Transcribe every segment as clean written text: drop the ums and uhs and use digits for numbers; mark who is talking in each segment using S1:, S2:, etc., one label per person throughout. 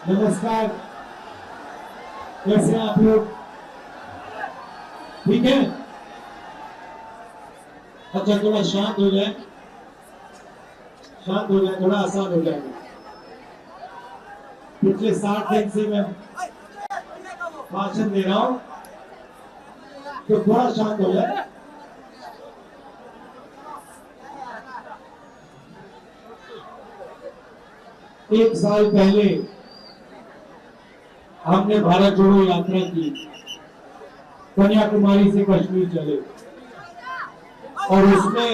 S1: नमस्कार, कैसे आप लोग? ठीक है? अच्छा, थोड़ा शांत हो जाए, शांत हो जाए, थोड़ा आसान हो जाएगा। पिछले 60 दिन से मैं भाषण दे रहा हूं, तो थोड़ा शांत हो जाए। एक साल पहले हमने भारत जोड़ो यात्रा की, कन्याकुमारी से कश्मीर चले, और उसमें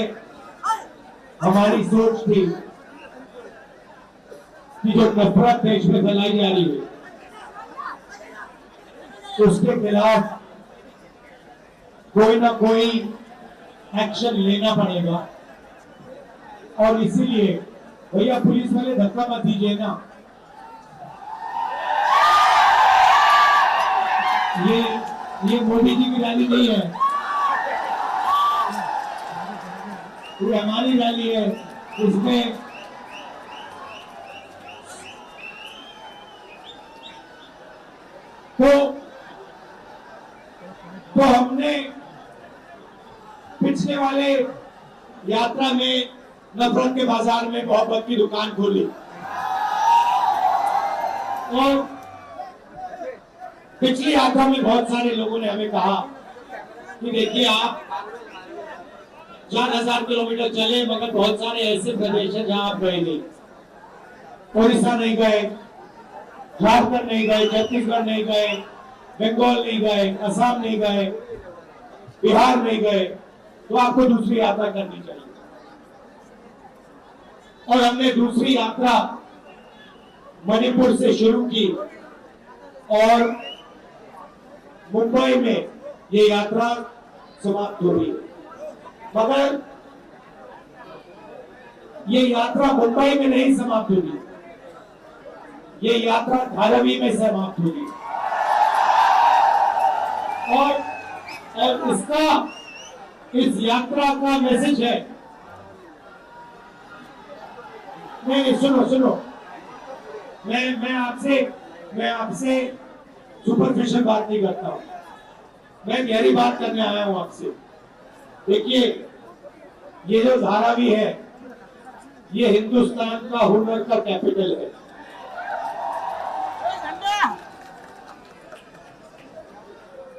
S1: हमारी सोच थी कि जो नफरत देश में फैलाई जा रही है उसके खिलाफ कोई ना कोई एक्शन लेना पड़ेगा। और इसीलिए भैया पुलिस वाले धक्का मत दीजिए ना, ये मोदी जी की रैली नहीं है, ये हमारी रैली है। इसमें तो हमने पिछले वाले यात्रा में नफरत के बाजार में मोहब्बत की दुकान खोली, और पिछली यात्रा में बहुत सारे लोगों ने हमें कहा कि देखिए आप 4000 किलोमीटर चले, मगर बहुत सारे ऐसे प्रदेश हैं जहां आप गए नहीं। ओडिशा नहीं गए, झारखंड नहीं गए, छत्तीसगढ़ नहीं गए, बंगाल नहीं गए, असम नहीं गए, बिहार नहीं गए, तो आपको दूसरी यात्रा करनी चाहिए। और हमने दूसरी यात्रा मणिपुर से शुरू की, और मुंबई में ये यात्रा समाप्त हो रही है। मगर ये यात्रा मुंबई में नहीं समाप्त होगी, ये यात्रा धारावी में समाप्त होगी। और इस यात्रा का मैसेज है, नहीं सुनो, मैं आपसे सुपरफिशियल बात नहीं करता हूं, मैं गहरी बात करने आया हूं आपसे। देखिए, ये जो धारावी है ये हिंदुस्तान का हुनर का कैपिटल है।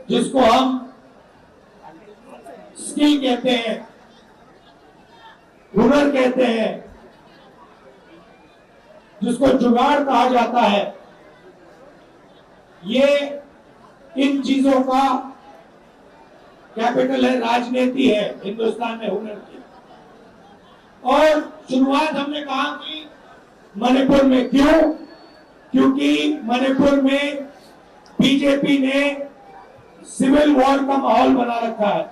S1: जिसको हम स्किल कहते हैं, हुनर कहते हैं, जिसको जुगाड़ कहा जाता है, ये इन चीजों का कैपिटल है, राजनीति है हिंदुस्तान में हुनर की। और शुरुआत हमने कहा कि मणिपुर में, क्योंकि मणिपुर में बीजेपी ने सिविल वॉर का माहौल बना रखा है।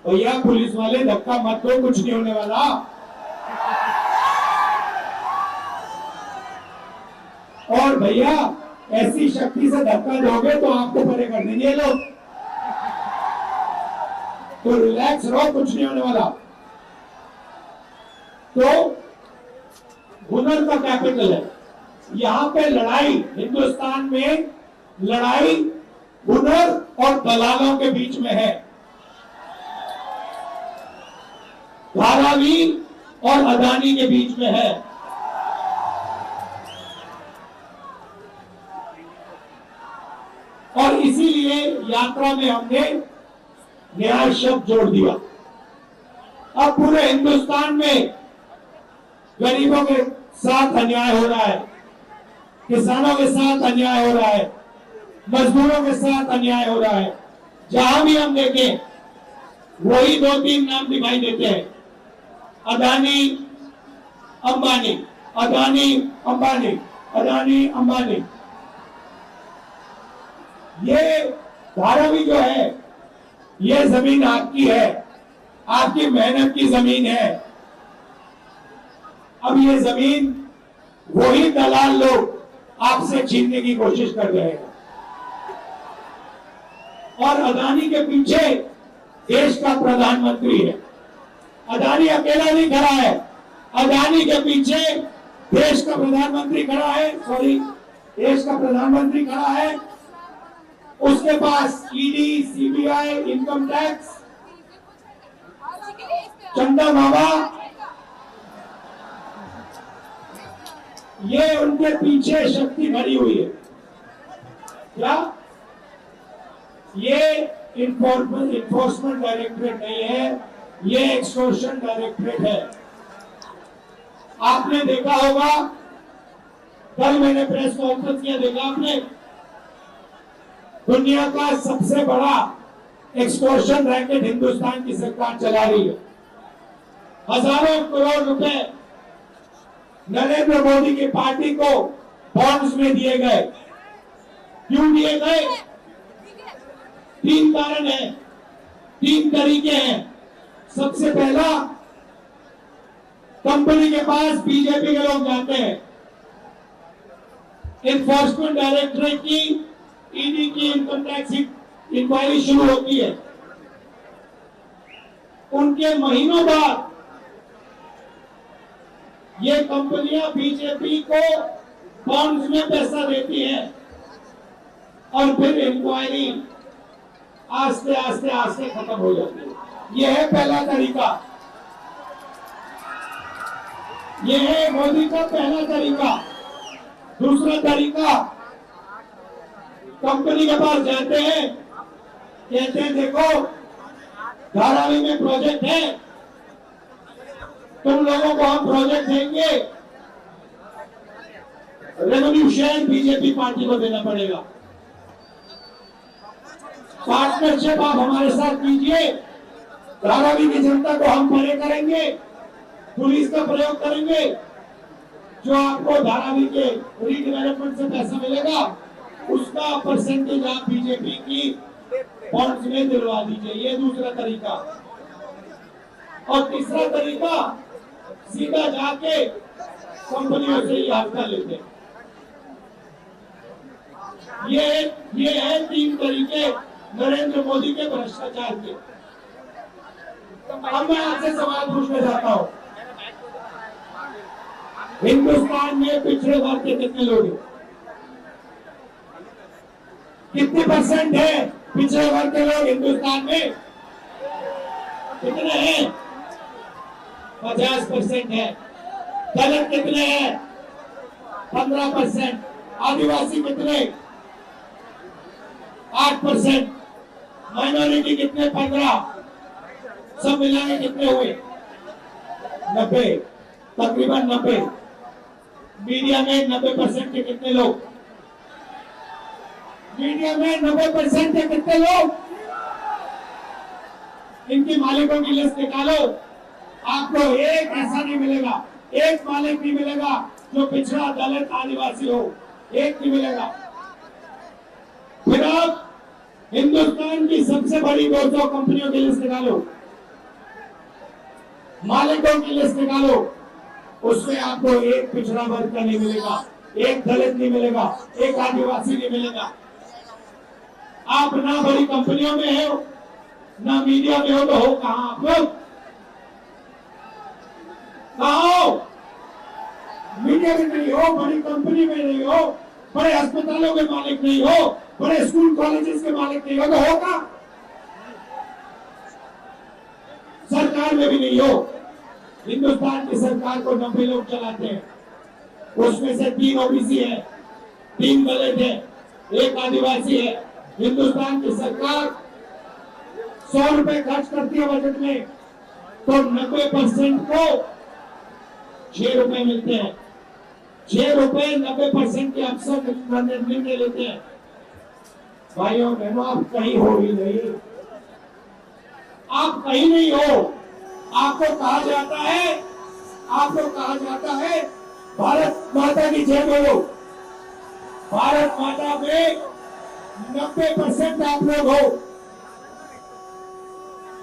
S1: भैया पुलिस वाले धक्का मत दो, कुछ नहीं होने वाला। और भैया ऐसी शक्ति से धक्का दोगे तो आपको परे कर देंगे लोग, तो रिलैक्स रहो, कुछ नहीं होने वाला। तो हुनर का कैपिटल है यहां पे। लड़ाई हिंदुस्तान में, लड़ाई हुनर और दलालों के बीच में है, धारावी और अदानी के बीच में है। और इसीलिए यात्रा में हमने न्याय शब्द जोड़ दिया। अब पूरे हिंदुस्तान में गरीबों के साथ अन्याय हो रहा है, किसानों के साथ अन्याय हो रहा है, मजदूरों के साथ अन्याय हो रहा है। जहां भी हम देखें वही 2-3 नाम दिखाई देते हैं, अदानी अंबानी, अदानी अंबानी, अदानी अंबानी। ये धारावी जो है, ये जमीन आपकी है, आपकी मेहनत की जमीन है। अब ये जमीन वही दलाल लोग आपसे छीनने की कोशिश कर रहे हैं। और अदानी के पीछे देश का प्रधानमंत्री है। अदानी अकेला नहीं खड़ा है, अदानी के पीछे देश का प्रधानमंत्री खड़ा है, सॉरी, देश का प्रधानमंत्री खड़ा है, उसके पास ईडी, सीबीआई, इनकम टैक्स, चंदा मामा, ये उनके पीछे शक्ति खड़ी हुई है। क्या ये इन्फोर्समेंट डायरेक्टरेट नहीं है, ये एक्सटॉर्शन डायरेक्टरेट है। आपने देखा होगा, कल मैंने प्रेस कॉन्फ्रेंस किया, देखा आपने, दुनिया का सबसे बड़ा एक्सटॉर्शन रैकेट हिंदुस्तान की सरकार चला रही है। हजारों करोड़ रुपए नरेंद्र मोदी की पार्टी को बॉन्ड्स में दिए गए। क्यों दिए गए? 3 कारण है, 3 तरीके हैं। सबसे पहला, कंपनी के पास बीजेपी के लोग जाते हैं, इन्फोर्समेंट डायरेक्टरेट की, ईडी की इनकम टैक्स इंक्वायरी शुरू होती है। उनके महीनों बाद ये कंपनियां बीजेपी को बॉन्ड्स में पैसा देती हैं और फिर इंक्वायरी आस्ते आस्ते आस्ते खत्म हो जाती है। यह है पहला तरीका, यह है मोदी का पहला तरीका। दूसरा तरीका, कंपनी के पास जाते हैं, कहते हैं देखो धारावी में प्रोजेक्ट है, तुम लोगों को हम प्रोजेक्ट देंगे, रेवेन्यू शेयर बीजेपी पार्टी को देना पड़ेगा, पार्टनरशिप आप हमारे साथ कीजिए, धारावी की जनता को हम परे करेंगे, पुलिस का प्रयोग करेंगे, जो आपको धारावी के रीडेवलपमेंट से पैसा मिलेगा उसका परसेंटेज आप बीजेपी की बॉन्ड्स में दिलवा दीजिए। ये दूसरा तरीका। और तीसरा तरीका, सीधा जाके कंपनियों से ही हफ्ता लेते हैं। ये है 3 तरीके नरेंद्र मोदी के भ्रष्टाचार के। अब मैं आपसे सवाल पूछना चाहता हूं, हिंदुस्तान में पिछड़े वर्ग के कितने लोग हैं? कितने परसेंट है पिछड़े वर्ग के लोग हिंदुस्तान में? कितने हैं? 50% है। दलित कितने हैं? 15%। आदिवासी कितने? 8%। माइनॉरिटी कितने? 15। सब मिलाके कितने हुए? 90, तकरीबन 90। मीडिया में 90% के कितने लोग? मीडिया में 90% के कितने लोग? इनके मालिकों की लिस्ट निकालो, आपको एक ऐसा नहीं मिलेगा, एक मालिक नहीं मिलेगा जो पिछड़ा, दलित, आदिवासी हो, एक नहीं मिलेगा। फिर आप हिंदुस्तान की सबसे बड़ी 200 कंपनियों की लिस्ट निकालो, मालिकों की लिस्ट निकालो, उसमें आपको एक पिछड़ा वर्ग का नहीं मिलेगा, एक दलित नहीं मिलेगा, एक आदिवासी नहीं मिलेगा। आप ना बड़ी कंपनियों में हो, ना मीडिया में हो, तो हो कहां आप लोग? कहां हो? मीडिया में नहीं हो, बड़ी कंपनी में नहीं हो, बड़े अस्पतालों के मालिक नहीं हो, बड़े स्कूल कॉलेजेस के मालिक नहीं हो, तो होगा? सरकार में भी नहीं हो। हिंदुस्तान की सरकार को 90 लोग चलाते हैं, उसमें से 3 ओबीसी है, 3 दलित है, 1 आदिवासी है। हिंदुस्तान की सरकार 100 रुपए खर्च करती है बजट में, तो 90% को 6 रुपए मिलते हैं। 6 रुपए 90% के अफसर निर्णय लेते हैं। भाइयों बहनों, आप कहीं हो ही नहीं, आप कहीं नहीं हो। आपको कहा जाता है, आपको कहा जाता है भारत माता की जय बोलो। भारत माता में 90% आप लोग हो,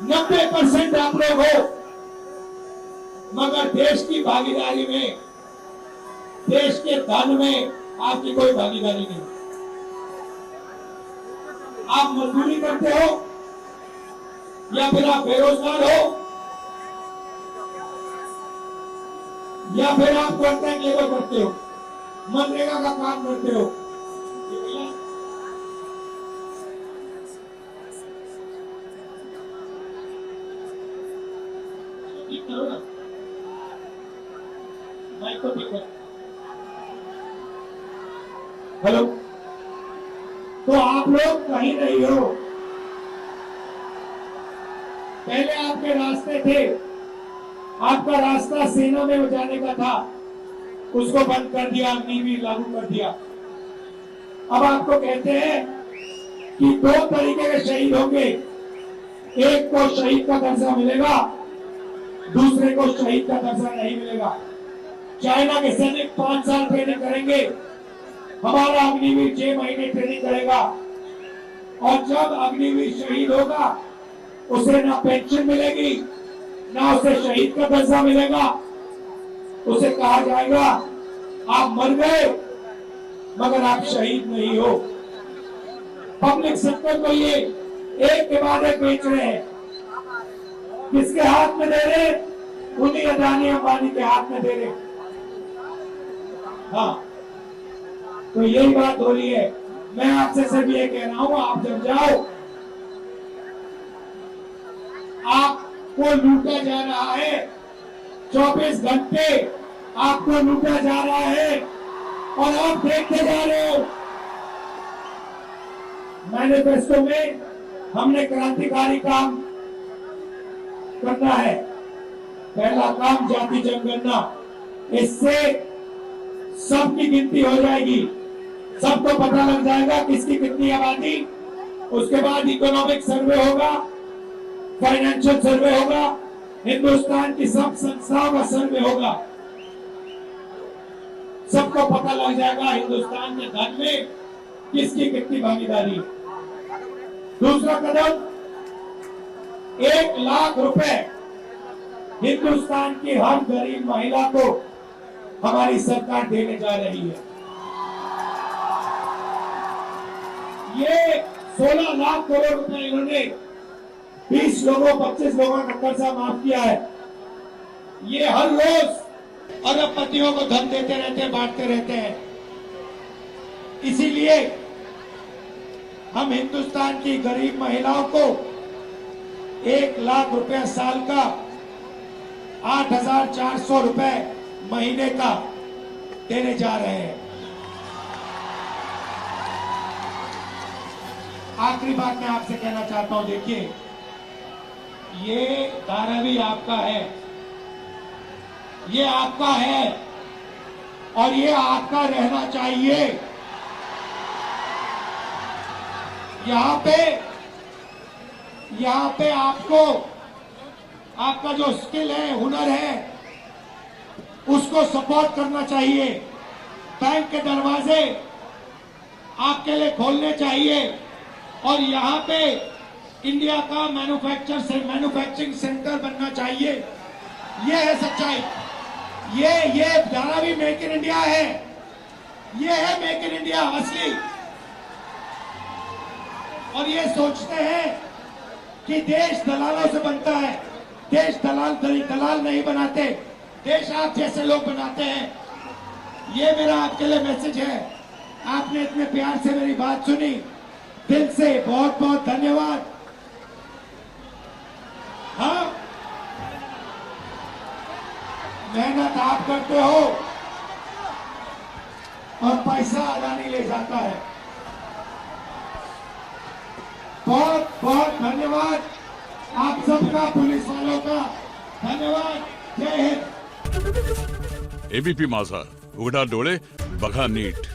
S1: 90% आप लोग हो, मगर देश की भागीदारी में, देश के धन में आपकी कोई भागीदारी नहीं। आप मजदूरी करते हो या फिर आप बेरोजगार हो या फिर आप कॉन्ट्रैक्ट लेबर करते हो, मनरेगा का काम करते हो? ठीक करो ना, माइक को ठीक करो। हेलो, तो आप लोग कहीं नहीं हो। पहले आपके रास्ते थे, आपका रास्ता सेना में जाने का था, उसको बंद कर दिया, अग्निवीर लागू कर दिया। अब आपको कहते हैं कि दो तरीके के शहीद होंगे, एक को शहीद का दर्जा मिलेगा, दूसरे को शहीद का दर्जा नहीं मिलेगा। चाइना के सैनिक 5 साल ट्रेनिंग करेंगे, हमारा अग्निवीर 6 महीने ट्रेनिंग करेगा, और जब अग्निवीर शहीद होगा उसे ना पेंशन मिलेगी, ना उसे शहीद का दर्जा मिलेगा। उसे कहा जाएगा आप मर गए मगर आप शहीद नहीं हो। पब्लिक सेक्टर को ये एक के बाद एक बेच रहे हैं। किसके हाथ में दे रहे? उन्हीं अदानी अंबानी के हाथ में दे रहे। हाँ, तो यही बात हो रही है। मैं आपसे सिर्फ ये कह रहा हूं, आप जब जाओ, आपको लूटा जा रहा है, 24 घंटे आपको लूटा जा रहा है और आप देखते जा रहे हो। मैनिफेस्टो में हमने क्रांतिकारी काम करना है। पहला काम जाति जनगणना, इससे सबकी गिनती हो जाएगी, सबको पता लग जाएगा किसकी कितनी आबादी। उसके बाद इकोनॉमिक सर्वे होगा, फाइनेंशियल सर्वे होगा, हिंदुस्तान की सब संस्थाओं का सर्वे होगा। सबको पता लग जाएगा हिंदुस्तान के धन में किसकी कितनी भागीदारी है। दूसरा कदम, 1 लाख रुपए हिंदुस्तान की हर गरीब महिला को हमारी सरकार देने जा रही है। ये 16 लाख करोड़ रुपए इन्होंने 20 लोगों 25 लोगों का कर्जा माफ किया है। ये हर रोज अरबपतियों को धन देते रहते हैं, बांटते रहते हैं। इसीलिए हम हिंदुस्तान की गरीब महिलाओं को 1 लाख रुपए साल का, 8,400 रुपए महीने का देने जा रहे हैं। आखिरी बात मैं आपसे कहना चाहता हूं, देखिए, ये धारावी आपका है, ये आपका है और ये आपका रहना चाहिए। यहाँ पे आपको आपका जो स्किल है, हुनर है, उसको सपोर्ट करना चाहिए। बैंक के दरवाजे आपके लिए खोलने चाहिए और यहाँ पे इंडिया का मैन्युफैक्चरिंग सेंटर बनना चाहिए। ये है सच्चाई। ये धारावी मेक इन इंडिया है, ये है मेक इन इंडिया असली। और ये सोचते हैं कि देश दलालों से बनता है। देश दलाल नहीं बनाते, देश आप जैसे लोग बनाते हैं। ये मेरा आपके लिए मैसेज है। आपने इतने प्यार से मेरी बात सुनी, दिल से बहुत बहुत धन्यवाद। हाँ, मेहनत आप करते हो और पैसा अदानी ले जाता है। बहुत बहुत धन्यवाद आप सबका, पुलिस वालों का धन्यवाद। जय हिंद।
S2: एबीपी माझा, उघडा डोळे बघा नीट।